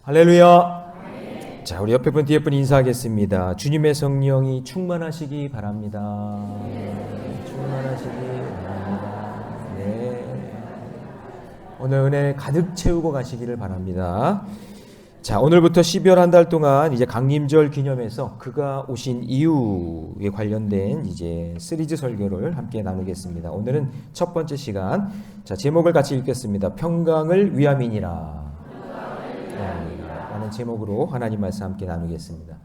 할렐루야. 자, 우리 옆에 분 뒤에 분 인사하겠습니다. 주님의 성령이 충만하시기 바랍니다. 충만하시기 바랍니다. 네. 오늘 은혜 가득 채우고 가시기를 바랍니다. 자, 오늘부터 12월 한 달 동안 이제 강림절 기념해서 그가 오신 이유에 관련된 이제 시리즈 설교를 함께 나누겠습니다. 오늘은 첫 번째 시간. 자, 제목을 같이 읽겠습니다. 평강을 위함이니라. 라는 제목으로 하나님 말씀 함께 나누겠습니다.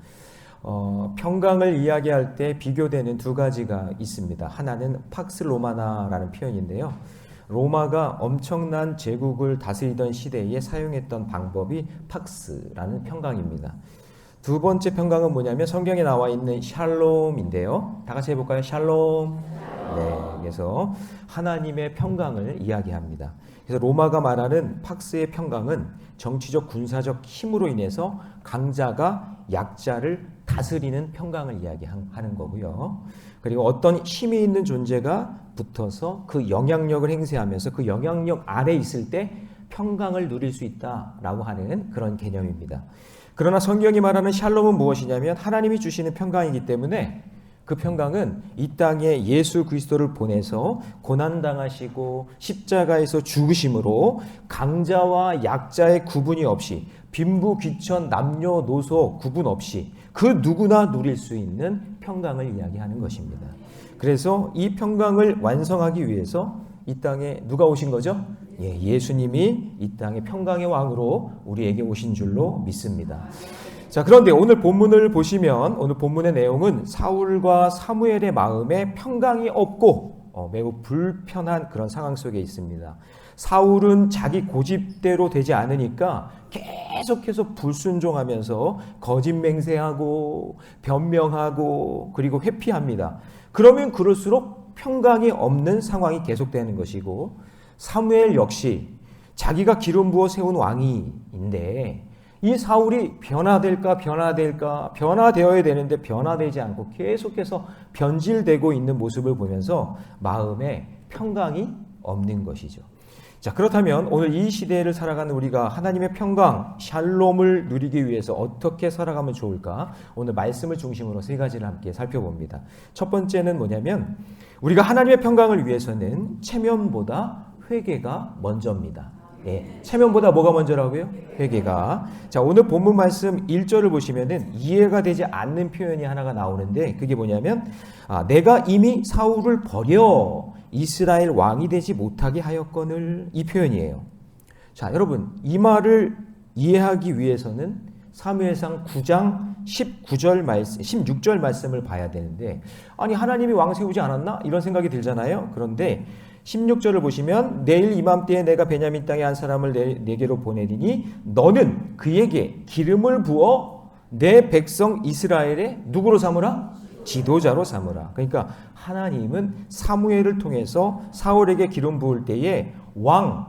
평강을 이야기할 때 비교되는 두 가지가 있습니다. 하나는 팍스 로마나라는 표현인데요. 로마가 엄청난 제국을 다스리던 시대에 사용했던 방법이 팍스라는 평강입니다. 두 번째 평강은 뭐냐면 성경에 나와 있는 샬롬인데요. 다 같이 해볼까요? 샬롬. 네, 그래서 하나님의 평강을 이야기합니다. 그래서 로마가 말하는 팍스의 평강은 정치적 군사적 힘으로 인해서 강자가 약자를 다스리는 평강을 이야기하는 거고요. 그리고 어떤 힘이 있는 존재가 붙어서 그 영향력을 행사하면서 그 영향력 아래 있을 때 평강을 누릴 수 있다라고 하는 그런 개념입니다. 그러나 성경이 말하는 샬롬은 무엇이냐면 하나님이 주시는 평강이기 때문에 그 평강은 이 땅에 예수 그리스도를 보내서 고난당하시고 십자가에서 죽으심으로 강자와 약자의 구분이 없이 빈부 귀천 남녀노소 구분 없이 그 누구나 누릴 수 있는 평강을 이야기하는 것입니다. 그래서 이 평강을 완성하기 위해서 이 땅에 누가 오신 거죠? 예수님이 이 땅에 평강의 왕으로 우리에게 오신 줄로 믿습니다. 자, 그런데 오늘 본문을 보시면 오늘 본문의 내용은 사울과 사무엘의 마음에 평강이 없고 매우 불편한 그런 상황 속에 있습니다. 사울은 자기 고집대로 되지 않으니까 계속해서 불순종하면서 거짓 맹세하고 변명하고 그리고 회피합니다. 그러면 그럴수록 평강이 없는 상황이 계속되는 것이고, 사무엘 역시 자기가 기름 부어 세운 왕이인데 이 사울이 변화되어야 되는데 변화되지 않고 계속해서 변질되고 있는 모습을 보면서 마음에 평강이 없는 것이죠. 자, 그렇다면 오늘 이 시대를 살아가는 우리가 하나님의 평강, 샬롬을 누리기 위해서 어떻게 살아가면 좋을까? 오늘 말씀을 중심으로 세 가지를 함께 살펴봅니다. 첫 번째는 뭐냐면 우리가 하나님의 평강을 위해서는 체면보다 회개가 먼저입니다. 체면보다 뭐가 먼저라고요? 회개가. 자, 오늘 본문 말씀 1절을 보시면은 이해가 되지 않는 표현이 하나가 나오는데 그게 뭐냐면 내가 이미 사울을 버려 이스라엘 왕이 되지 못하게 하였거늘, 이 표현이에요. 자, 여러분 이 말을 이해하기 위해서는 사무엘상 9장 16절 말씀을 봐야 되는데, 아니 하나님이 왕 세우지 않았나? 이런 생각이 들잖아요. 그런데 16절을 보시면 내일 이맘때에 내가 베냐민 땅에 한 사람을 내게로 보내리니 너는 그에게 기름을 부어 내 백성 이스라엘의 누구로 삼으라? 지도자로 삼으라. 그러니까 하나님은 사무엘을 통해서 사울에게 기름 부을 때에 왕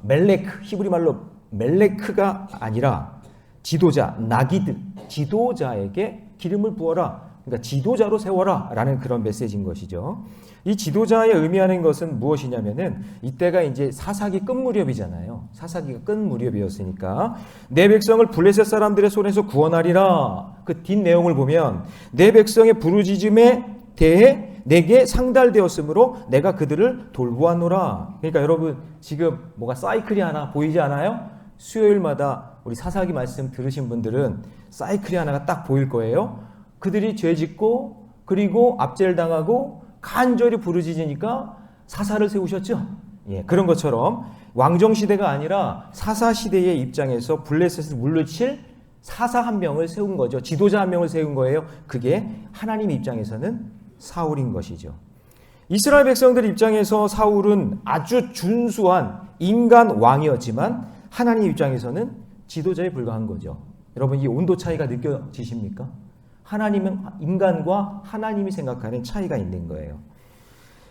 멜레크, 히브리 말로 멜레크가 아니라 지도자, 나기드, 지도자에게 기름을 부어라. 그러니까 지도자로 세워라 라는 그런 메시지인 것이죠. 이 지도자의 의미하는 것은 무엇이냐면은 이때가 이제 사사기 끝 무렵이잖아요. 사사기가 끝 무렵이었으니까 내 백성을 블레셋 사람들의 손에서 구원하리라. 그 뒷 내용을 보면 내 백성의 부르짖음에 대해 내게 상달되었으므로 내가 그들을 돌보았노라. 그러니까 여러분 지금 뭐가 사이클이 하나 보이지 않아요? 수요일마다 우리 사사기 말씀 들으신 분들은 사이클이 하나가 딱 보일 거예요. 그들이 죄 짓고 그리고 압제를 당하고 간절히 부르짖으니까 사사를 세우셨죠. 그런 것처럼 왕정시대가 아니라 사사시대의 입장에서 블레셋을 물리칠 사사 한 명을 세운 거죠. 지도자 한 명을 세운 거예요. 그게 하나님 입장에서는 사울인 것이죠. 이스라엘 백성들 입장에서 사울은 아주 준수한 인간 왕이었지만 하나님 입장에서는 지도자에 불과한 거죠. 여러분 이 온도 차이가 느껴지십니까? 하나님은 인간과 하나님이 생각하는 차이가 있는 거예요.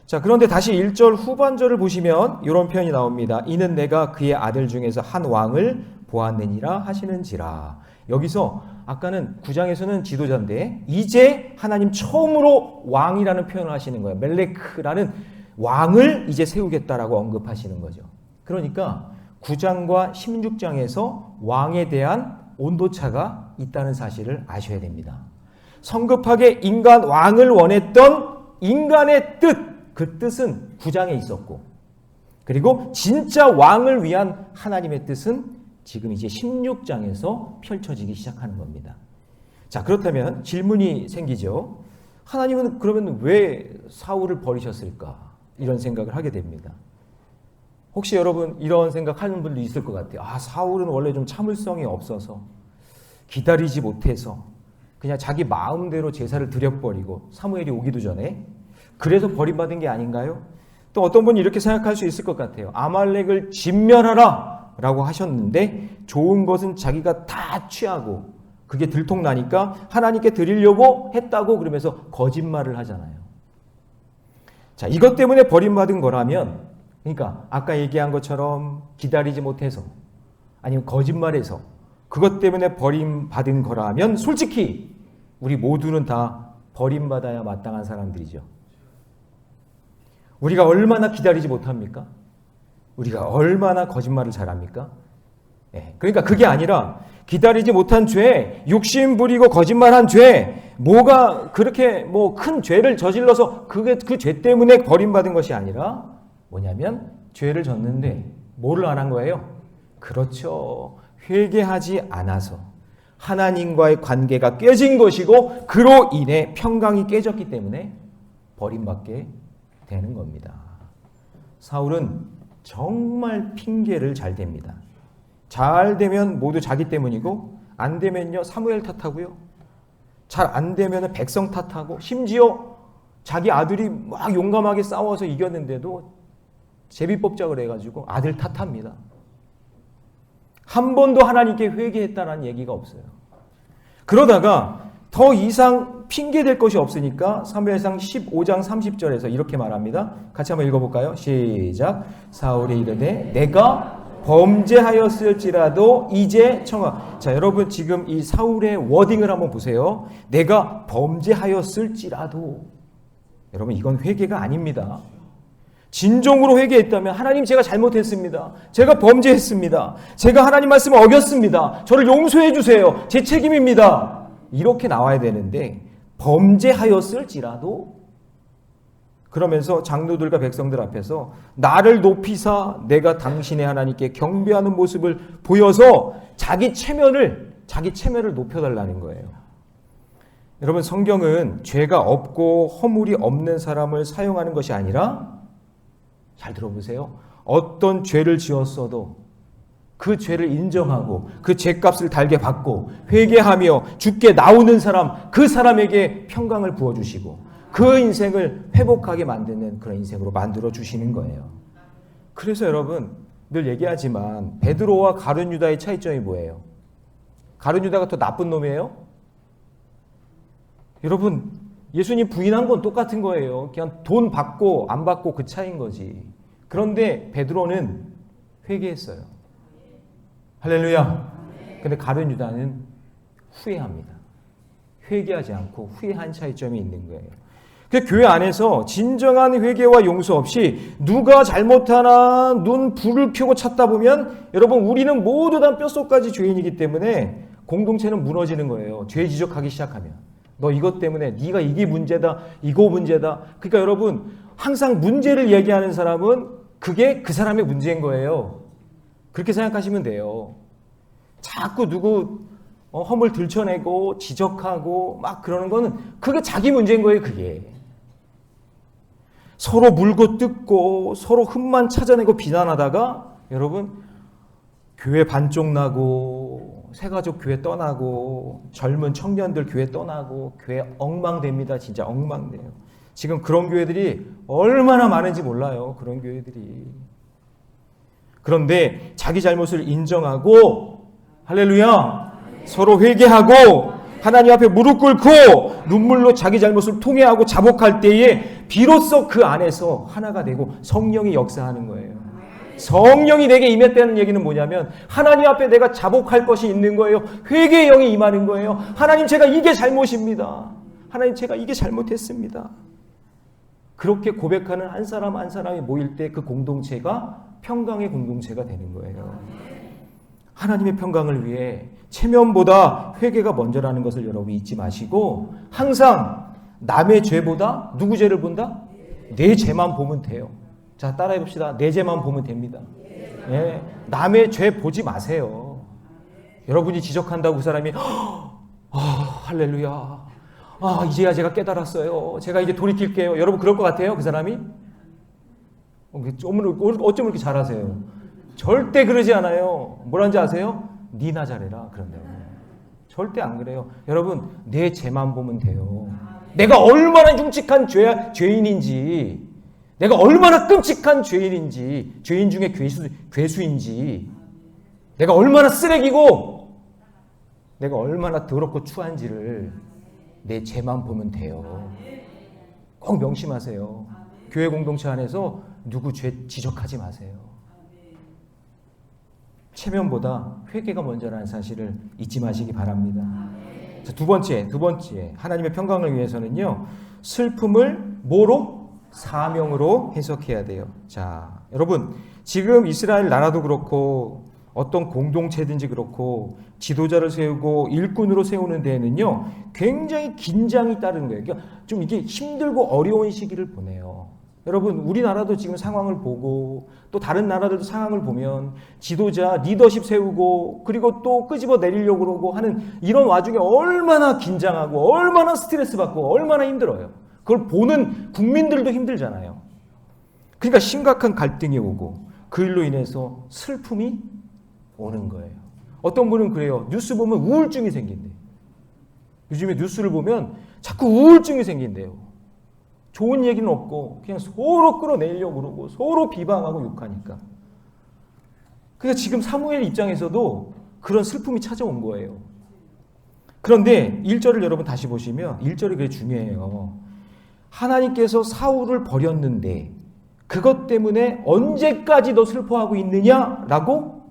자, 그런데 다시 1절 후반절을 보시면 이런 표현이 나옵니다. 이는 내가 그의 아들 중에서 한 왕을 보았느니라 하시는지라. 여기서 아까는 9장에서는 지도자인데 이제 하나님 처음으로 왕이라는 표현을 하시는 거예요. 멜레크라는 왕을 이제 세우겠다라고 언급하시는 거죠. 그러니까 9장과 16장에서 왕에 대한 온도차가 있다는 사실을 아셔야 됩니다. 성급하게 인간 왕을 원했던 인간의 뜻, 그 뜻은 9장에 있었고, 그리고 진짜 왕을 위한 하나님의 뜻은 지금 이제 16장에서 펼쳐지기 시작하는 겁니다. 자, 그렇다면 질문이 생기죠. 하나님은 그러면 왜 사울을 버리셨을까? 이런 생각을 하게 됩니다. 혹시 여러분 이런 생각하는 분도 있을 것 같아요. 아, 사울은 원래 좀 참을성이 없어서 기다리지 못해서 그냥 자기 마음대로 제사를 드려버리고 사무엘이 오기도 전에 그래서 버림받은 게 아닌가요? 또 어떤 분이 이렇게 생각할 수 있을 것 같아요. 아말렉을 진멸하라 라고 하셨는데 좋은 것은 자기가 다 취하고 그게 들통나니까 하나님께 드리려고 했다고 그러면서 거짓말을 하잖아요. 자, 이것 때문에 버림받은 거라면, 그러니까 아까 얘기한 것처럼 기다리지 못해서 아니면 거짓말해서 그것 때문에 버림받은 거라면 솔직히 우리 모두는 다 버림받아야 마땅한 사람들이죠. 우리가 얼마나 기다리지 못합니까? 우리가 얼마나 거짓말을 잘합니까? 그러니까 그게 아니라 기다리지 못한 죄, 욕심 부리고 거짓말한 죄, 뭐가 그렇게 뭐 큰 죄를 저질러서 그 죄 때문에 버림받은 것이 아니라 뭐냐면 죄를 졌는데 뭐를 안 한 거예요? 그렇죠. 회개하지 않아서 하나님과의 관계가 깨진 것이고 그로 인해 평강이 깨졌기 때문에 버림받게 되는 겁니다. 사울은 정말 핑계를 잘 댑니다. 잘 되면 모두 자기 때문이고 안 되면요 사무엘 탓하고요. 잘 안 되면 백성 탓하고 심지어 자기 아들이 막 용감하게 싸워서 이겼는데도 제비법작을 해가지고 아들 탓합니다. 한 번도 하나님께 회개했다는 얘기가 없어요. 그러다가 더 이상 핑계댈 것이 없으니까 사무엘상 15장 30절에서 이렇게 말합니다. 같이 한번 읽어볼까요? 시작. 사울이 이르되 내가 범죄하였을지라도 이제 청하. 자, 여러분 지금 이 사울의 워딩을 한번 보세요. 내가 범죄하였을지라도. 여러분 이건 회개가 아닙니다. 진정으로 회개했다면 하나님 제가 잘못했습니다. 제가 범죄했습니다. 제가 하나님 말씀을 어겼습니다. 저를 용서해 주세요. 제 책임입니다. 이렇게 나와야 되는데 범죄하였을지라도 그러면서 장로들과 백성들 앞에서 나를 높이사 내가 당신의 하나님께 경배하는 모습을 보여서 자기 체면을 높여달라는 거예요. 여러분 성경은 죄가 없고 허물이 없는 사람을 사용하는 것이 아니라 잘 들어보세요. 어떤 죄를 지었어도 그 죄를 인정하고 그 죄값을 달게 받고 회개하며 주께 나오는 사람, 그 사람에게 평강을 부어주시고 그 인생을 회복하게 만드는 그런 인생으로 만들어 주시는 거예요. 그래서 여러분 늘 얘기하지만 베드로와 가룟 유다의 차이점이 뭐예요? 가룟 유다가 더 나쁜 놈이에요? 여러분 예수님 부인한 건 똑같은 거예요. 그냥 돈 받고 안 받고 그 차이인 거지. 그런데 베드로는 회개했어요. 할렐루야. 근데 가룟 유다는 후회합니다. 회개하지 않고 후회한 차이점이 있는 거예요. 그 교회 안에서 진정한 회개와 용서 없이 누가 잘못하나 눈 불을 켜고 찾다 보면 여러분 우리는 모두 다 뼛속까지 죄인이기 때문에 공동체는 무너지는 거예요. 죄 지적하기 시작하면. 너 이것 때문에 네가 이게 문제다. 이거 문제다. 그러니까 여러분 항상 문제를 얘기하는 사람은 그게 그 사람의 문제인 거예요. 그렇게 생각하시면 돼요. 자꾸 누구 허물 들춰내고 지적하고 막 그러는 거는 그게 자기 문제인 거예요. 그게. 서로 물고 뜯고 서로 흠만 찾아내고 비난하다가 여러분 교회 반쪽 나고 새가족 교회 떠나고 젊은 청년들 교회 떠나고 교회 엉망됩니다. 진짜 엉망돼요. 지금 그런 교회들이 얼마나 많은지 몰라요. 그런 교회들이. 그런데 자기 잘못을 인정하고 할렐루야 서로 회개하고 하나님 앞에 무릎 꿇고 눈물로 자기 잘못을 통회하고 자복할 때에 비로소 그 안에서 하나가 되고 성령이 역사하는 거예요. 성령이 내게 임했다는 얘기는 뭐냐면 하나님 앞에 내가 자복할 것이 있는 거예요. 회개의 영이 임하는 거예요. 하나님 제가 이게 잘못입니다. 하나님 제가 이게 잘못했습니다. 그렇게 고백하는 한 사람 한 사람이 모일 때 그 공동체가 평강의 공동체가 되는 거예요. 하나님의 평강을 위해 체면보다 회개가 먼저라는 것을 여러분 잊지 마시고 항상 남의 죄보다 누구 죄를 본다? 내 죄만 보면 돼요. 자, 따라해 봅시다. 내 죄만 보면 됩니다. 예, 남의 죄 보지 마세요. 여러분이 지적한다고 그 사람이 할렐루야. 이제야 제가 깨달았어요. 제가 이제 돌이킬게요. 여러분 그럴 것 같아요? 그 사람이? 어쩜 이렇게 잘하세요? 절대 그러지 않아요. 뭐라는지 아세요? 니나 잘해라. 그런다고. 절대 안 그래요. 여러분 내 죄만 보면 돼요. 내가 얼마나 흉측한 죄인인지, 내가 얼마나 끔찍한 죄인인지, 죄인 중에 괴수인지, 내가 얼마나 쓰레기고 내가 얼마나 더럽고 추한지를 내 죄만 보면 돼요. 꼭 명심하세요. 교회 공동체 안에서 누구 죄 지적하지 마세요. 체면보다 회개가 먼저라는 사실을 잊지 마시기 바랍니다. 자, 두 번째 하나님의 평강을 위해서는요, 슬픔을 뭐로? 사명으로 해석해야 돼요. 자, 여러분 지금 이스라엘 나라도 그렇고 어떤 공동체든지 그렇고 지도자를 세우고 일꾼으로 세우는 데에는요 굉장히 긴장이 따르는 거예요. 그러니까 좀 이게 힘들고 어려운 시기를 보내요. 여러분 우리나라도 지금 상황을 보고 또 다른 나라들도 상황을 보면 지도자 리더십 세우고 그리고 또 끄집어 내리려고 그러고 하는 이런 와중에 얼마나 긴장하고 얼마나 스트레스 받고 얼마나 힘들어요. 그걸 보는 국민들도 힘들잖아요. 그러니까 심각한 갈등이 오고 그 일로 인해서 슬픔이 오는 거예요. 어떤 분은 그래요. 뉴스 보면 우울증이 생긴대요. 요즘에 뉴스를 보면 자꾸 우울증이 생긴대요. 좋은 얘기는 없고 그냥 서로 끌어내려고 그러고 서로 비방하고 욕하니까. 그러니까 지금 사무엘 입장에서도 그런 슬픔이 찾아온 거예요. 그런데 1절을 여러분 다시 보시면 1절이 그게 중요해요. 하나님께서 사울을 버렸는데 그것 때문에 언제까지 너 슬퍼하고 있느냐라고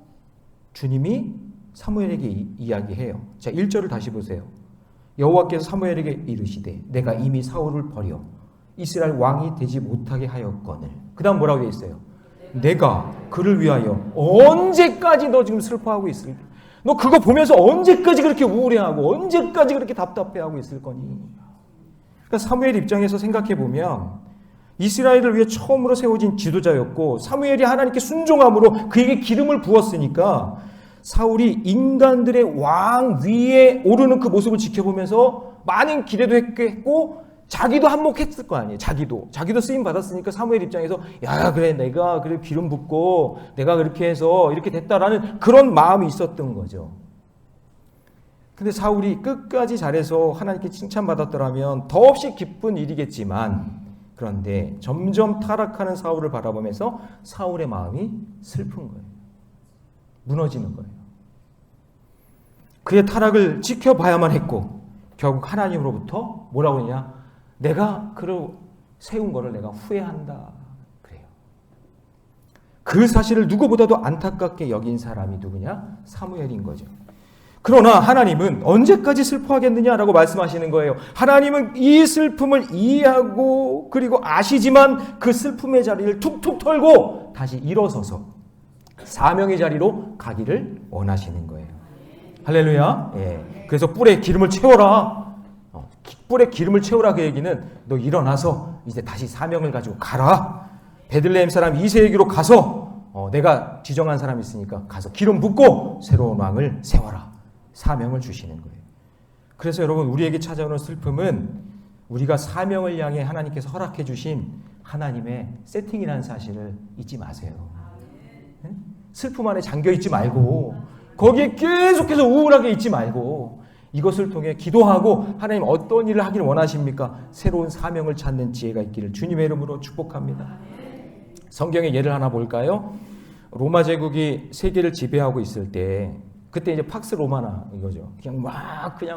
주님이 사무엘에게 이야기해요. 자, 1절을 다시 보세요. 여호와께서 사무엘에게 이르시되 내가 이미 사울을 버려 이스라엘 왕이 되지 못하게 하였거늘. 그 다음 뭐라고 되어 있어요? 내가 그를 위하여 언제까지 너 지금 슬퍼하고 있을까? 너 그거 보면서 언제까지 그렇게 우울해하고 언제까지 그렇게 답답해하고 있을 거니? 그러니까 사무엘 입장에서 생각해 보면 이스라엘을 위해 처음으로 세워진 지도자였고 사무엘이 하나님께 순종함으로 그에게 기름을 부었으니까 사울이 인간들의 왕 위에 오르는 그 모습을 지켜보면서 많은 기대도 했고 자기도 한몫했을 거 아니에요. 자기도 쓰임 받았으니까 사무엘 입장에서 야 그래 내가 그래 기름 붓고 내가 그렇게 해서 이렇게 됐다라는 그런 마음이 있었던 거죠. 근데 사울이 끝까지 잘해서 하나님께 칭찬받았더라면 더없이 기쁜 일이겠지만 그런데 점점 타락하는 사울을 바라보면서 사울의 마음이 슬픈 거예요. 무너지는 거예요. 그의 타락을 지켜봐야만 했고 결국 하나님으로부터 뭐라고 하냐? 내가 그를 세운 거를 내가 후회한다. 그래요. 그 사실을 누구보다도 안타깝게 여긴 사람이 누구냐? 사무엘인 거죠. 그러나 하나님은 언제까지 슬퍼하겠느냐라고 말씀하시는 거예요. 하나님은 이 슬픔을 이해하고 그리고 아시지만 그 슬픔의 자리를 툭툭 털고 다시 일어서서 사명의 자리로 가기를 원하시는 거예요. 할렐루야. 예. 그래서 뿔에 기름을 채워라. 뿔에 기름을 채우라 그 얘기는 너 일어나서 이제 다시 사명을 가지고 가라. 베들레헴 사람 이새에게로 가서 내가 지정한 사람이 있으니까 가서 기름 붓고 새로운 왕을 세워라. 사명을 주시는 거예요. 그래서 여러분 우리에게 찾아오는 슬픔은 우리가 사명을 향해 하나님께서 허락해 주신 하나님의 세팅이라는 사실을 잊지 마세요. 슬픔 안에 잠겨 있지 말고 거기에 계속해서 우울하게 있지 말고 이것을 통해 기도하고 하나님 어떤 일을 하기를 원하십니까? 새로운 사명을 찾는 지혜가 있기를 주님의 이름으로 축복합니다. 성경의 예를 하나 볼까요? 로마 제국이 세계를 지배하고 있을 때 그때 이제 팍스 로마나 이거죠. 그냥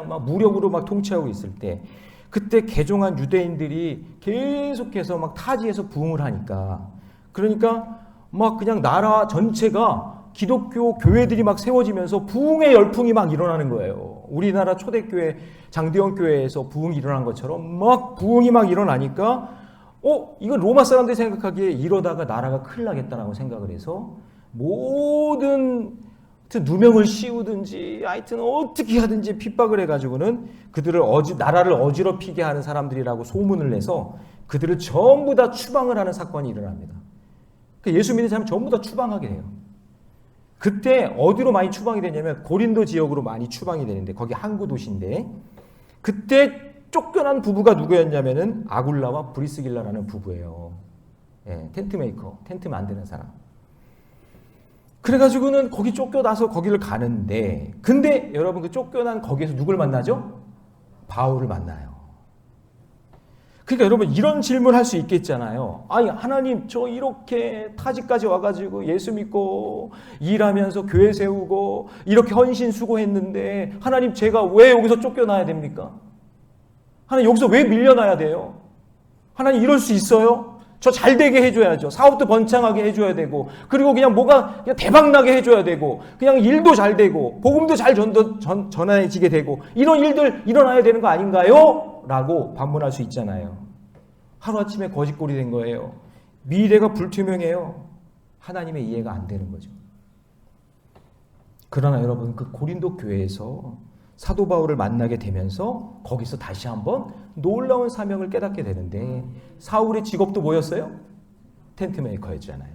막 무력으로 막 통치하고 있을 때 그때 개종한 유대인들이 계속해서 막 타지에서 부흥을 하니까 그러니까 막 그냥 나라 전체가 기독교 교회들이 막 세워지면서 부흥의 열풍이 막 일어나는 거예요. 우리나라 초대교회 장대원 교회에서 부흥이 일어난 것처럼 막 부흥이 막 일어나니까 이건 로마 사람들이 생각하기에 이러다가 나라가 큰일 나겠다라고 생각을 해서 모든 하여튼 누명을 씌우든지 하여튼 어떻게 하든지 핍박을 해가지고는 그들을 나라를 어지럽히게 하는 사람들이라고 소문을 내서 그들을 전부 다 추방을 하는 사건이 일어납니다. 예수 믿는 사람 전부 다 추방하게 돼요. 그때 어디로 많이 추방이 되냐면 고린도 지역으로 많이 추방이 되는데 거기 항구 도시인데 그때 쫓겨난 부부가 누구였냐면은 아굴라와 브리스길라라는 부부예요. 예, 텐트 메이커, 텐트 만드는 사람. 그래가지고는 거기 쫓겨나서 거기를 가는데 근데 여러분 그 쫓겨난 거기에서 누굴 만나죠? 바울을 만나요. 그러니까 여러분 이런 질문을 할 수 있겠잖아요. 아니 하나님 저 이렇게 타지까지 와가지고 예수 믿고 일하면서 교회 세우고 이렇게 헌신 수고했는데 하나님 제가 왜 여기서 쫓겨나야 됩니까? 하나님 여기서 왜 밀려나야 돼요? 하나님 이럴 수 있어요? 저 잘되게 해줘야죠. 사업도 번창하게 해줘야 되고 그리고 그냥 뭐가 그냥 대박나게 해줘야 되고 그냥 일도 잘 되고 복음도 잘 전해지게 되고 이런 일들 일어나야 되는 거 아닌가요? 라고 반문할 수 있잖아요. 하루아침에 거짓골이 된 거예요. 미래가 불투명해요. 하나님의 이해가 안 되는 거죠. 그러나 여러분 그 고린도 교회에서 사도 바울을 만나게 되면서 거기서 다시 한번 놀라운 사명을 깨닫게 되는데 사울의 직업도 뭐였어요? 텐트 메이커였잖아요.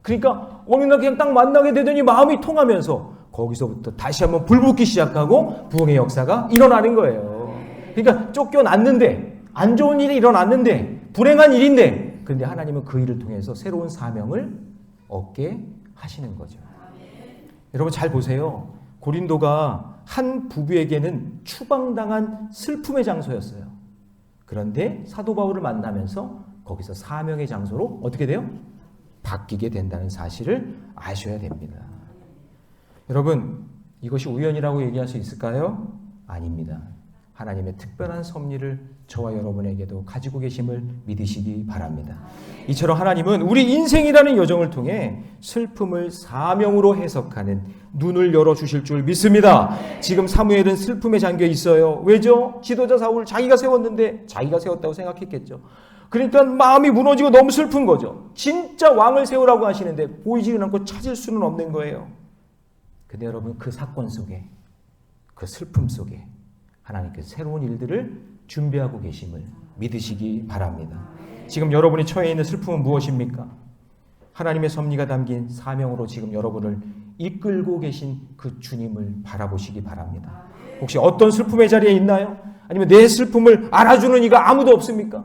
그러니까 어느 날 그냥 딱 만나게 되더니 마음이 통하면서 거기서부터 다시 한번 불붙기 시작하고 부흥의 역사가 일어나는 거예요. 그러니까 쫓겨났는데 안 좋은 일이 일어났는데 불행한 일인데 그런데 하나님은 그 일을 통해서 새로운 사명을 얻게 하시는 거죠. 여러분 잘 보세요. 고린도가 한 부부에게는 추방당한 슬픔의 장소였어요. 그런데 사도 바울을 만나면서 거기서 사명의 장소로 어떻게 돼요? 바뀌게 된다는 사실을 아셔야 됩니다. 여러분 이것이 우연이라고 얘기할 수 있을까요? 아닙니다. 하나님의 특별한 섭리를 저와 여러분에게도 가지고 계심을 믿으시기 바랍니다. 이처럼 하나님은 우리 인생이라는 여정을 통해 슬픔을 사명으로 해석하는 눈을 열어주실 줄 믿습니다. 지금 사무엘은 슬픔에 잠겨 있어요. 왜죠? 지도자 사울 자기가 세웠는데 자기가 세웠다고 생각했겠죠. 그러니까 마음이 무너지고 너무 슬픈 거죠. 진짜 왕을 세우라고 하시는데 보이지는 않고 찾을 수는 없는 거예요. 근데 여러분 그 사건 속에 그 슬픔 속에 하나님께서 새로운 일들을 준비하고 계심을 믿으시기 바랍니다. 지금 여러분이 처해 있는 슬픔은 무엇입니까? 하나님의 섭리가 담긴 사명으로 지금 여러분을 이끌고 계신 그 주님을 바라보시기 바랍니다. 혹시 어떤 슬픔의 자리에 있나요? 아니면 내 슬픔을 알아주는 이가 아무도 없습니까?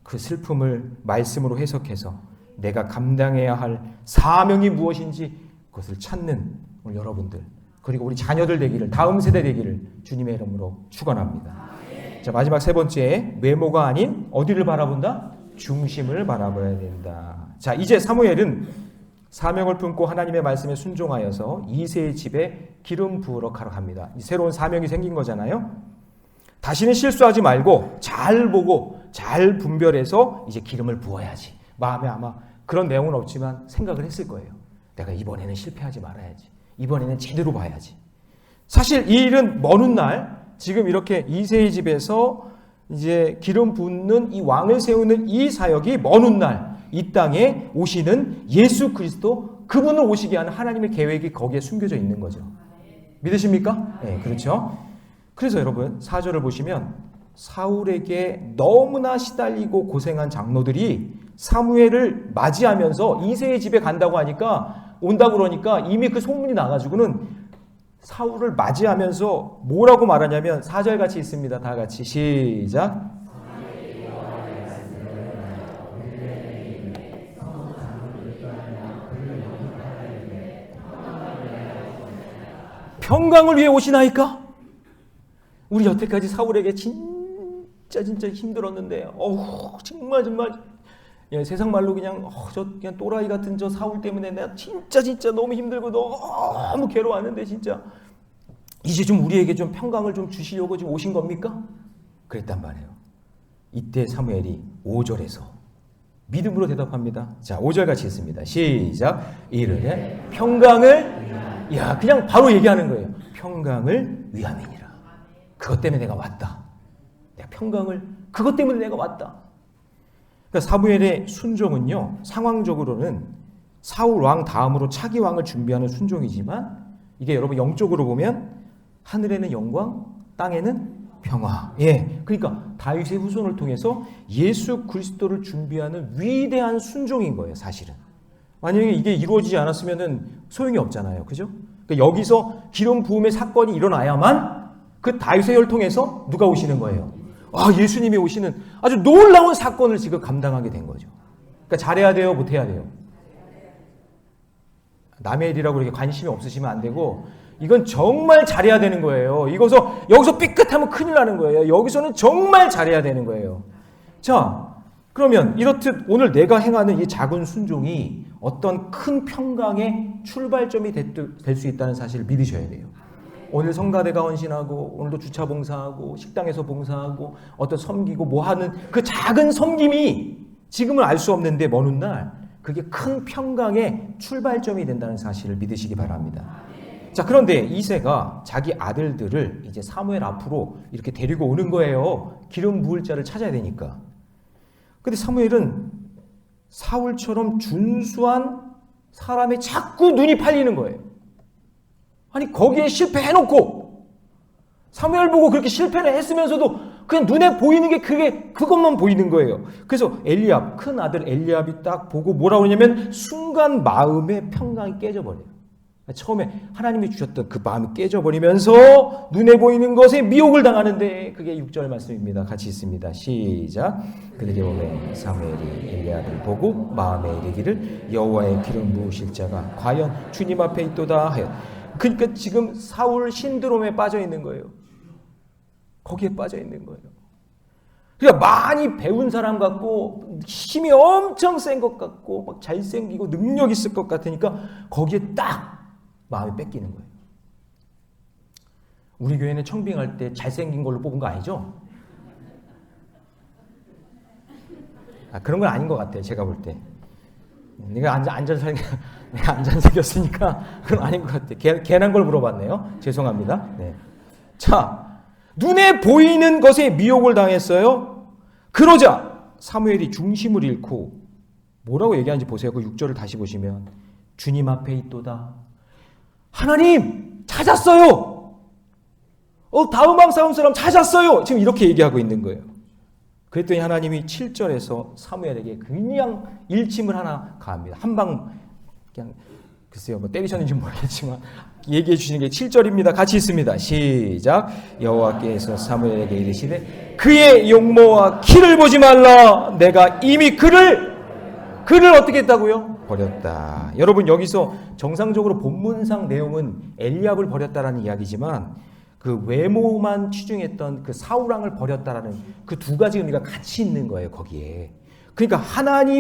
그 슬픔을 말씀으로 해석해서 내가 감당해야 할 사명이 무엇인지 그것을 찾는 우리 여러분들 그리고 우리 자녀들 되기를 다음 세대 되기를 주님의 이름으로 축원합니다. 자 마지막 세 번째 외모가 아닌 어디를 바라본다? 중심을 바라봐야 된다. 자 이제 사무엘은 사명을 품고 하나님의 말씀에 순종하여서 이새의 집에 기름 부으러 가러 갑니다. 새로운 사명이 생긴 거잖아요. 다시는 실수하지 말고 잘 보고 잘 분별해서 이제 기름을 부어야지. 마음에 아마 그런 내용은 없지만 생각을 했을 거예요. 내가 이번에는 실패하지 말아야지. 이번에는 제대로 봐야지. 사실 이 일은 먼 훗날 지금 이렇게 이새의 집에서 이제 기름 붓는 이 왕을 세우는 이 사역이 먼 훗날 이 땅에 오시는 예수 그리스도 그분을 오시게 하는 하나님의 계획이 거기에 숨겨져 있는 거죠. 믿으십니까? 네, 그렇죠. 그래서 여러분 4절을 보시면 사울에게 너무나 시달리고 고생한 장로들이 사무엘을 맞이하면서 이새의 집에 간다고 하니까 온다고 그러니까 이미 그 소문이 나가지고는 사울을 맞이하면서 뭐라고 말하냐면 4절 같이 있습니다. 다 같이 시작. 평강을 위해 오시나이까? 우리 여태까지 사울에게 진짜 힘들었는데 정말 예, 세상 말로 그냥 그냥 또라이 같은 저 사울 때문에 내가 진짜 너무 힘들고 너무 괴로웠는데 진짜 이제 좀 우리에게 좀 평강을 좀 주시려고 지금 오신 겁니까? 그랬단 말이에요. 이때 사무엘이 5절에서 믿음으로 대답합니다. 자, 5절 같이 있습니다. 시작. 이르되 평강을 그냥 바로 얘기하는 거예요. 평강을 위함이니라. 그것 때문에 내가 왔다. 내가 평강을 그것 때문에 내가 왔다. 그러니까 사무엘의 순종은요 상황적으로는 사울 왕 다음으로 차기 왕을 준비하는 순종이지만 이게 여러분 영적으로 보면 하늘에는 영광, 땅에는 평화. 예, 그러니까 다윗의 후손을 통해서 예수 그리스도를 준비하는 위대한 순종인 거예요, 사실은. 만약에 이게 이루어지지 않았으면은 소용이 없잖아요, 그죠? 그러니까 여기서 기름 부음의 사건이 일어나야만 그 다윗의 혈통에서 누가 오시는 거예요? 예수님이 오시는 아주 놀라운 사건을 지금 감당하게 된 거죠. 그러니까 잘해야 돼요, 못해야 돼요? 남의 일이라고 이렇게 관심이 없으시면 안 되고, 이건 정말 잘해야 되는 거예요. 여기서 삐끗하면 큰일 나는 거예요. 여기서는 정말 잘해야 되는 거예요. 자, 그러면 이렇듯 오늘 내가 행하는 이 작은 순종이 어떤 큰 평강의 출발점이 될 수 있다는 사실을 믿으셔야 돼요. 오늘 성가대가 헌신하고, 오늘도 주차 봉사하고, 식당에서 봉사하고, 어떤 섬기고 뭐 하는 그 작은 섬김이 지금은 알 수 없는데 먼 훗날 그게 큰 평강의 출발점이 된다는 사실을 믿으시기 바랍니다. 자, 그런데 이새가 자기 아들들을 이제 사무엘 앞으로 이렇게 데리고 오는 거예요. 기름 부을 자를 찾아야 되니까. 근데 사무엘은 사울처럼 준수한 사람에 자꾸 눈이 팔리는 거예요. 아니, 거기에 실패해놓고 사무엘 보고 그렇게 실패를 했으면서도 그냥 눈에 보이는 게 그것만 보이는 거예요. 그래서 엘리압, 큰 아들 엘리압이 딱 보고 뭐라고 하냐면 순간 마음의 평강이 깨져버려요. 처음에 하나님이 주셨던 그 마음이 깨져버리면서 눈에 보이는 것에 미혹을 당하는데, 그게 6절 말씀입니다. 같이 있습니다. 시작. 그들이 오매 사무엘이 엘리압을 보고 마음에 이르기를 여호와의 기름 부으실 자가 과연 주님 앞에 있도다 하여. 그러니까 지금 사울 신드롬에 빠져 있는 거예요. 거기에 빠져 있는 거예요. 그러니까 많이 배운 사람 같고 힘이 엄청 센 것 같고 막 잘생기고 능력 있을 것 같으니까 거기에 딱 마음이 뺏기는 거예요. 우리 교회는 청빙할 때 잘생긴 걸로 뽑은 거 아니죠? 그런 건 아닌 것 같아요. 제가 볼 때. 내가 안 잘생겼으니까 그건 아닌 것 같아요. 괜한 걸 물어봤네요. 죄송합니다. 네. 자, 눈에 보이는 것에 미혹을 당했어요. 그러자 사무엘이 중심을 잃고 뭐라고 얘기하는지 보세요. 그 6절을 다시 보시면 주님 앞에 있도다. 하나님 찾았어요. 다음 왕 싸움 사람 찾았어요. 지금 이렇게 얘기하고 있는 거예요. 그랬더니 하나님이 7절에서 사무엘에게 그냥 일침을 하나 가합니다. 한 방 그냥 글쎄요, 뭐 때리셨는지 모르겠지만 얘기해 주시는 게 7절입니다. 같이 있습니다. 시작. 여호와께서 사무엘에게 이르시되 그의 용모와 키를 보지 말라. 내가 이미 그를 어떻게 했다고요? 버렸다. 여러분, 여기서 정상적으로 본문상 내용은 엘리압을 버렸다라는 이야기지만 그 외모만 치중했던 그 사울왕을 버렸다라는 그 두 가지 의미가 같이 있는 거예요, 거기에. 그러니까 하나님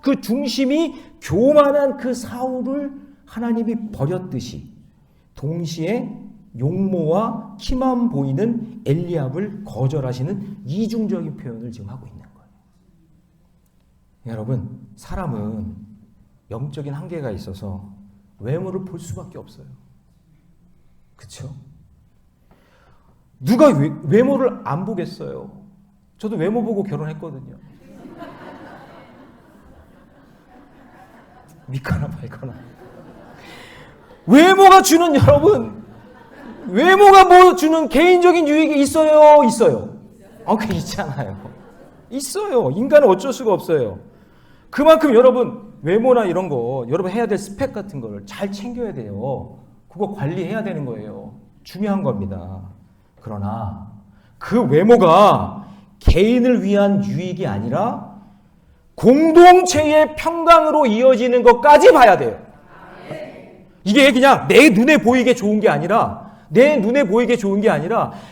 그 중심이 교만한 그 사울을 하나님이 버렸듯이 동시에 용모와 키만 보이는 엘리압을 거절하시는 이중적인 표현을 지금 하고 있는 거예요. 여러분, 사람은 영적인 한계가 있어서 외모를 볼 수밖에 없어요. 그렇죠? 누가 외모를 안 보겠어요? 저도 외모 보고 결혼했거든요. 믿거나 말거나. 외모가 주는, 여러분, 외모가 뭐 주는 개인적인 유익이 있어요? 그 있잖아요. 있어요. 인간은 어쩔 수가 없어요. 그만큼 여러분, 외모나 이런 거, 여러분 해야 될 스펙 같은 거를 잘 챙겨야 돼요. 그거 관리해야 되는 거예요. 중요한 겁니다. 그러나 그 외모가 개인을 위한 유익이 아니라 공동체의 평강으로 이어지는 것까지 봐야 돼요. 이게 그냥 내 눈에 보이게 좋은 게 아니라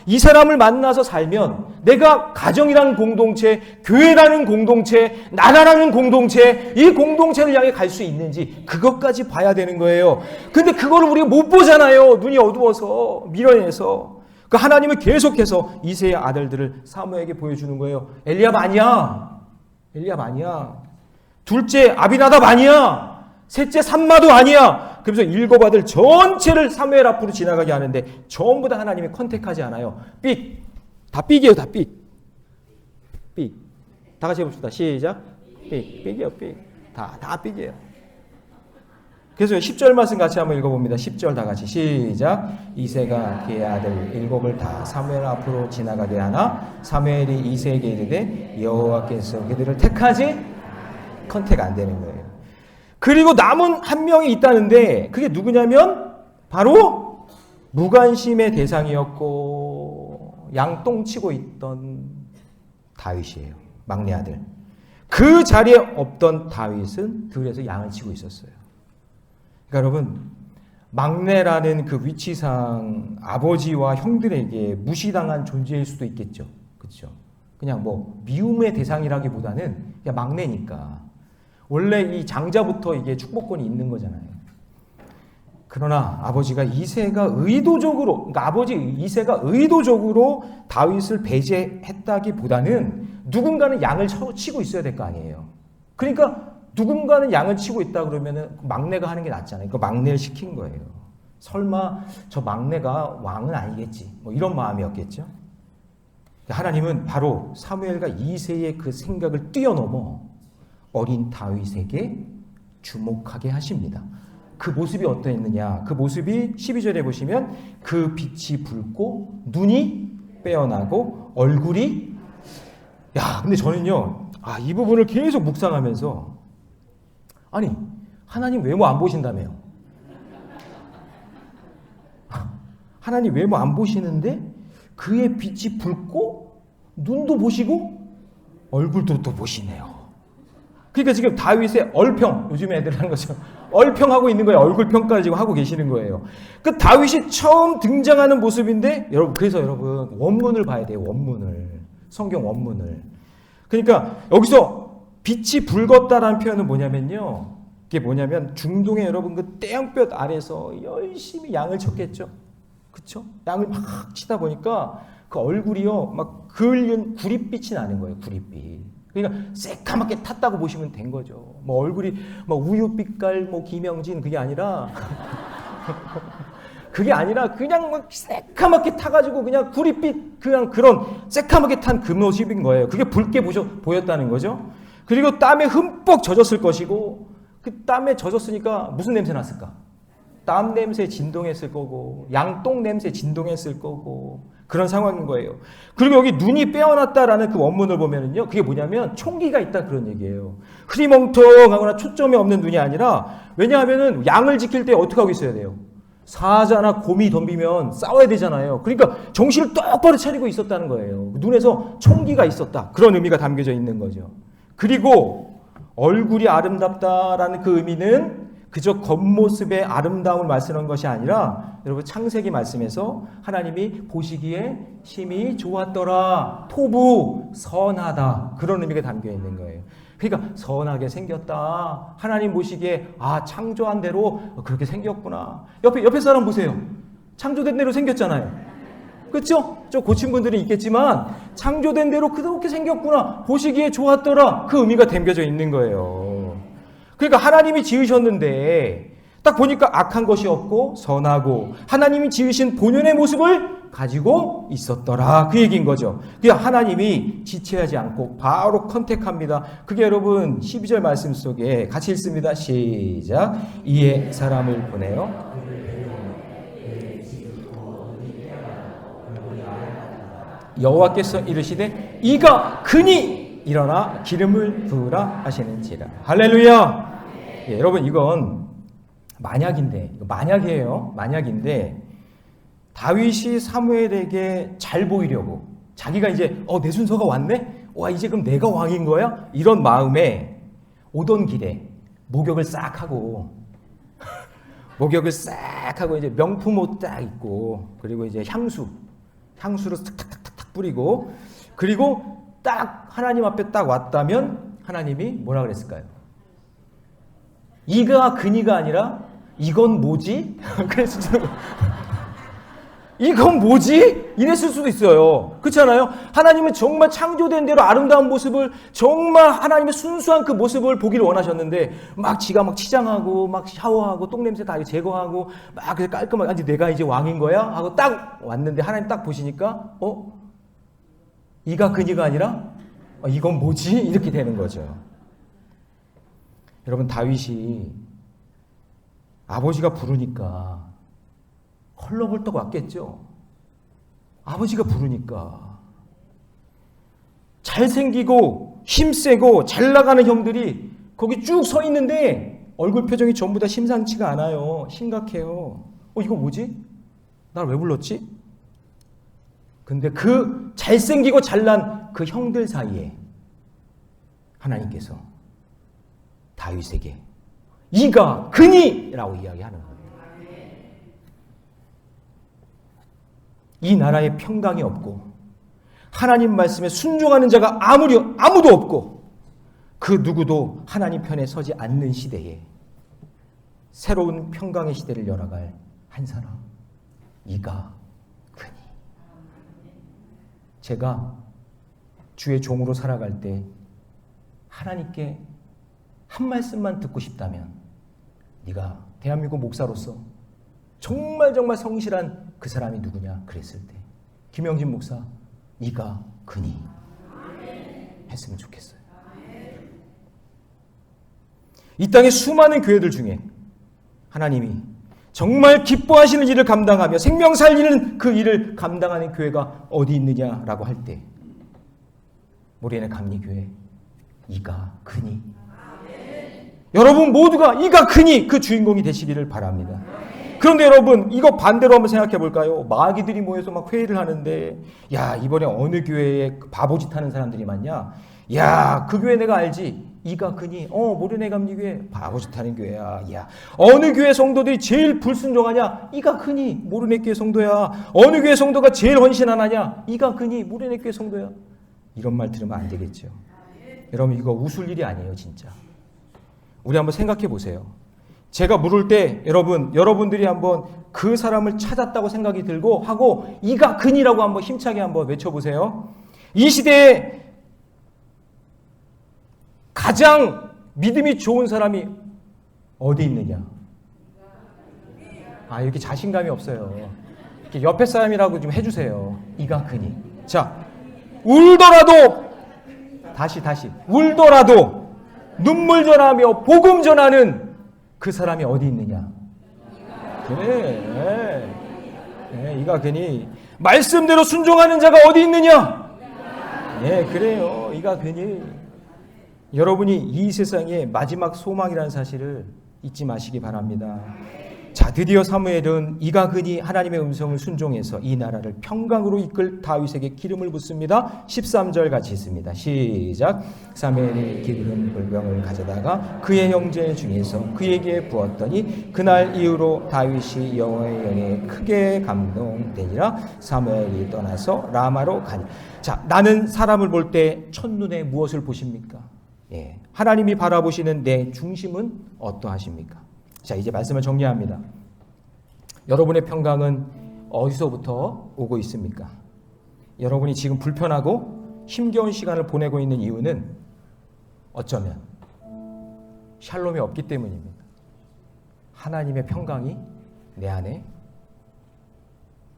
이 사람을 만나서 살면 내가 가정이라는 공동체, 교회라는 공동체, 나라라는 공동체, 이 공동체를 향해 갈 수 있는지 그것까지 봐야 되는 거예요. 근데 그거를 우리가 못 보잖아요. 눈이 어두워서, 미련해서. 그 하나님은 계속해서 이새의 아들들을 사무에게 보여주는 거예요. 엘리압 아니야. 둘째 아비나답 아니야. 셋째 삼마도 아니야. 그래서 일곱 아들 전체를 사무엘 앞으로 지나가게 하는데 전부 다 하나님이 컨택하지 않아요. 다 삑이에요. 삑. 다 같이 해봅시다. 시작. 삑이에요. 다 삐개요. 그래서 10절 말씀 같이 한번 읽어봅니다. 10절 다 같이 시작. 이새가 그의 아들 일곱을 다 사무엘 앞으로 지나가게 하나 사무엘이 이새에게 이르되 여호와께서 그들을 택하지 컨택 안 되는 거예요. 그리고 남은 한 명이 있다는데 그게 누구냐면 바로 무관심의 대상이었고 양똥치고 있던 다윗이에요. 막내 아들. 그 자리에 없던 다윗은 들에서 양을 치고 있었어요. 그러니까 여러분, 막내라는 그 위치상 아버지와 형들에게 무시당한 존재일 수도 있겠죠. 그렇죠? 그냥 뭐 미움의 대상이라기보다는 그냥 막내니까. 원래 이 장자부터 이게 축복권이 있는 거잖아요. 그러나 아버지가 이새가 의도적으로, 그러니까 아버지 이새가 의도적으로 다윗을 배제했다기보다는 누군가는 양을 치고 있어야 될 거 아니에요. 그러니까 누군가는 양을 치고 있다 그러면은 막내가 하는 게 낫잖아요. 그 막내를 시킨 거예요. 설마 저 막내가 왕은 아니겠지. 뭐 이런 마음이었겠죠. 하나님은 바로 사무엘과 이새의 그 생각을 뛰어넘어 어린 다윗에게 주목하게 하십니다. 그 모습이 어떠했느냐? 그 모습이 12절에 보시면 그 빛이 붉고 눈이 빼어나고 얼굴이 근데 저는요. 이 부분을 계속 묵상하면서 아니 하나님 외모 안 보신다며요. 하나님 외모 안 보시는데 그의 빛이 붉고 눈도 보시고 얼굴도 또 보시네요. 그러니까 지금 다윗의 얼평, 요즘 애들 하는 것처럼 얼평하고 있는 거예요. 얼굴 평가를 지금 하고 계시는 거예요. 그 다윗이 처음 등장하는 모습인데 그래서 여러분 원문을 봐야 돼요. 원문을. 성경 원문을. 그러니까 여기서 빛이 붉었다라는 표현은 뭐냐면요. 그게 뭐냐면 중동의 여러분 그 떼양볕 아래서 열심히 양을 쳤겠죠. 그렇죠? 양을 막 치다 보니까 그 얼굴이요. 막 그을린 구릿빛이 나는 거예요. 구릿빛. 그러니까 새까맣게 탔다고 보시면 된 거죠. 뭐 얼굴이 막 우유빛깔 뭐 김영진 그게 아니라 그냥 막 새까맣게 타가지고 그냥 구릿빛 그냥 그런 새까맣게 탄 그 모습인 거예요. 그게 붉게 보였다는 거죠. 그리고 땀에 흠뻑 젖었을 것이고 그 땀에 젖었으니까 무슨 냄새 났을까? 땀 냄새 진동했을 거고 양똥 냄새 진동했을 거고 그런 상황인 거예요. 그리고 여기 눈이 빼어났다라는 그 원문을 보면은요, 그게 뭐냐면 총기가 있다 그런 얘기예요. 흐리멍텅하거나 초점이 없는 눈이 아니라 왜냐하면은 양을 지킬 때 어떻게 하고 있어야 돼요? 사자나 곰이 덤비면 싸워야 되잖아요. 그러니까 정신을 똑바로 차리고 있었다는 거예요. 눈에서 총기가 있었다. 그런 의미가 담겨져 있는 거죠. 그리고 얼굴이 아름답다라는 그 의미는 그저 겉모습의 아름다움을 말씀하는 것이 아니라 여러분 창세기 말씀에서 하나님이 보시기에 심히 좋았더라. 토부 선하다. 그런 의미가 담겨 있는 거예요. 그러니까 선하게 생겼다. 하나님 보시기에 창조한 대로 그렇게 생겼구나. 옆에 사람 보세요. 창조된 대로 생겼잖아요. 그렇죠? 좀 고친 분들은 있겠지만 창조된 대로 그렇게 생겼구나. 보시기에 좋았더라. 그 의미가 담겨져 있는 거예요. 그러니까 하나님이 지으셨는데 딱 보니까 악한 것이 없고 선하고 하나님이 지으신 본연의 모습을 가지고 있었더라. 그 얘기인 거죠. 그러니까 하나님이 지체하지 않고 바로 컨택합니다. 그게 여러분 12절 말씀 속에 같이 읽습니다. 시작. 이에 사람을 보내요. 여호와께서 이르시되 이가 그니 일어나 기름을 부으라 하시는지라. 할렐루야. 여러분 이건 만약이에요. 만약인데 다윗이 사무엘에게 잘 보이려고 자기가 이제 내 순서가 왔네? 이제 그럼 내가 왕인 거야? 이런 마음에 오던 길에 목욕을 싹 하고 이제 명품 옷 딱 입고 그리고 이제 향수로 탁탁탁탁 뿌리고 그리고 딱 하나님 앞에 딱 왔다면 하나님이 뭐라 그랬을까요? 이가 그니가 아니라 이건 뭐지? 그랬을 이건 뭐지? 이랬을 수도 있어요. 그렇잖아요? 하나님은 정말 창조된 대로 아름다운 모습을 정말 하나님의 순수한 그 모습을 보기를 원하셨는데 지가 막 치장하고 막 샤워하고 똥냄새 다 제거하고 막 깔끔하게 내가 이제 왕인 거야? 하고 딱 왔는데 하나님 딱 보시니까 이가 그니가 아니라 이건 뭐지? 이렇게 되는 거죠. 여러분, 다윗이 아버지가 부르니까 헐렁벌떡 왔겠죠. 아버지가 부르니까. 잘생기고 힘세고 잘 나가는 형들이 거기 쭉 서 있는데 얼굴 표정이 전부 다 심상치가 않아요. 심각해요. 이거 뭐지? 날 왜 불렀지? 근데 그 잘생기고 잘난 그 형들 사이에 하나님께서 다윗에게 이가 그니라고 이야기하는 거예요. 이 나라에 평강이 없고 하나님 말씀에 순종하는 자가 아무도 없고 그 누구도 하나님 편에 서지 않는 시대에 새로운 평강의 시대를 열어갈 한 사람, 이가 그니. 제가 주의 종으로 살아갈 때 하나님께 한 말씀만 듣고 싶다면 네가 대한민국 목사로서 정말 성실한 그 사람이 누구냐 그랬을 때 김영진 목사, 이가 그니 했으면 좋겠어요. 이 땅의 수많은 교회들 중에 하나님이 정말 기뻐하시는 일을 감당하며 생명 살리는 그 일을 감당하는 교회가 어디 있느냐라고 할 때 모리네 감리교회 이가 그니. 여러분 모두가 이가 그니 그 주인공이 되시기를 바랍니다. 그런데 여러분 이거 반대로 한번 생각해 볼까요? 마귀들이 모여서 막 회의를 하는데 야 이번에 어느 교회에 바보짓 하는 사람들이 많냐? 야 그 교회 내가 알지? 이가 그니 모리네 감리교회 바보짓 하는 교회야. 야 어느 교회 성도들이 제일 불순종하냐? 이가 그니 모리네 교회 성도야. 어느 교회 성도가 제일 헌신 안 하냐? 이가 그니 모리네 교회 성도야. 이런 말 들으면 안 되겠죠. 여러분 이거 웃을 일이 아니에요 진짜. 우리 한번 생각해 보세요. 제가 물을 때 여러분들이 한번 그 사람을 찾았다고 생각이 들고 하고 이가 그니라고 한번 힘차게 한번 외쳐보세요. 이 시대에 가장 믿음이 좋은 사람이 어디 있느냐? 이렇게 자신감이 없어요. 이렇게 옆에 사람이라고 좀 해주세요. 이가 그니. 자, 울더라도 다시 울더라도 눈물 전하며 복음 전하는 그 사람이 어디 있느냐? 그래. 이가 그니. 말씀대로 순종하는 자가 어디 있느냐? 그래요. 이가 그니. 여러분이 이 세상의 마지막 소망이라는 사실을 잊지 마시기 바랍니다. 자, 드디어 사무엘은 이가 그니 하나님의 음성을 순종해서 이 나라를 평강으로 이끌 다윗에게 기름을 붓습니다. 13절 같이 있습니다. 시작. 사무엘이 기름 불병을 가져다가 그의 형제 중에서 그에게 부었더니 그날 이후로 다윗이 여호와의 영에 크게 감동되니라. 사무엘이 떠나서 라마로 가니. 자, 나는 사람을 볼 때 첫눈에 무엇을 보십니까? 하나님이 바라보시는 내 중심은 어떠하십니까? 자, 이제 말씀을 정리합니다. 여러분의 평강은 어디서부터 오고 있습니까? 여러분이 지금 불편하고 힘겨운 시간을 보내고 있는 이유는 어쩌면 샬롬이 없기 때문입니다. 하나님의 평강이 내 안에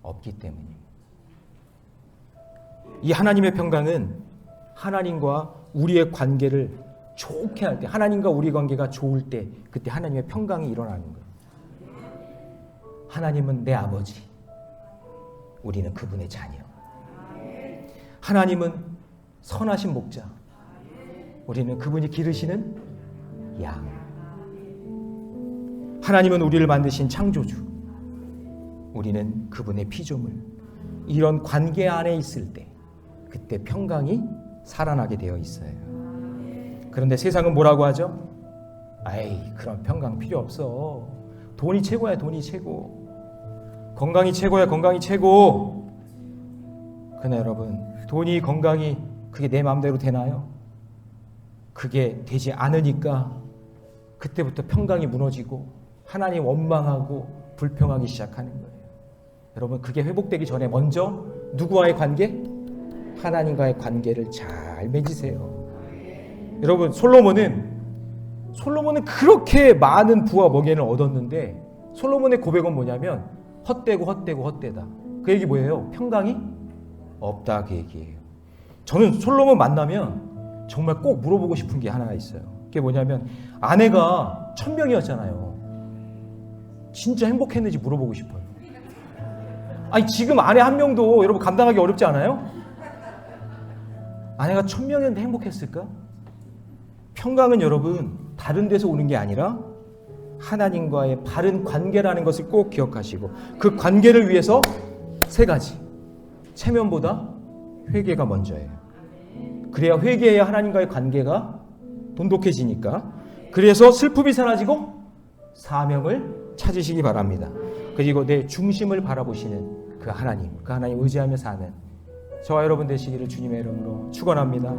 없기 때문입니다. 이 하나님의 평강은 하나님과 우리의 관계를 좋게 할 때, 하나님과 우리 관계가 좋을 때 그때 하나님의 평강이 일어나는 거예요. 하나님은 내 아버지, 우리는 그분의 자녀. 하나님은 선하신 목자, 우리는 그분이 기르시는 양. 하나님은 우리를 만드신 창조주, 우리는 그분의 피조물. 이런 관계 안에 있을 때 그때 평강이 살아나게 되어 있어요. 그런데 세상은 뭐라고 하죠? 그런 평강 필요 없어. 돈이 최고야, 돈이 최고. 건강이 최고야, 건강이 최고. 그러나 여러분, 돈이, 건강이 그게 내 마음대로 되나요? 그게 되지 않으니까 그때부터 평강이 무너지고 하나님 원망하고 불평하기 시작하는 거예요. 여러분, 그게 회복되기 전에 먼저 누구와의 관계? 하나님과의 관계를 잘 맺으세요. 여러분, 솔로몬은 그렇게 많은 부와 먹이를 얻었는데 솔로몬의 고백은 뭐냐면 헛되다. 그 얘기 뭐예요? 평강이 없다, 그 얘기예요. 저는 솔로몬 만나면 정말 꼭 물어보고 싶은 게 하나가 있어요. 그게 뭐냐면 아내가 1000명이었잖아요. 진짜 행복했는지 물어보고 싶어요. 아니 지금 아내 한 명도 여러분 감당하기 어렵지 않아요? 아내가 1000명이었는데 행복했을까? 평강은 여러분 다른 데서 오는 게 아니라 하나님과의 바른 관계라는 것을 꼭 기억하시고 그 관계를 위해서 3가지. 체면보다 회개가 먼저예요. 그래야 회개해야 하나님과의 관계가 돈독해지니까. 그래서 슬픔이 사라지고 사명을 찾으시기 바랍니다. 그리고 내 중심을 바라보시는 그 하나님 의지하며 사는 저와 여러분 되시기를 주님의 이름으로 축원합니다.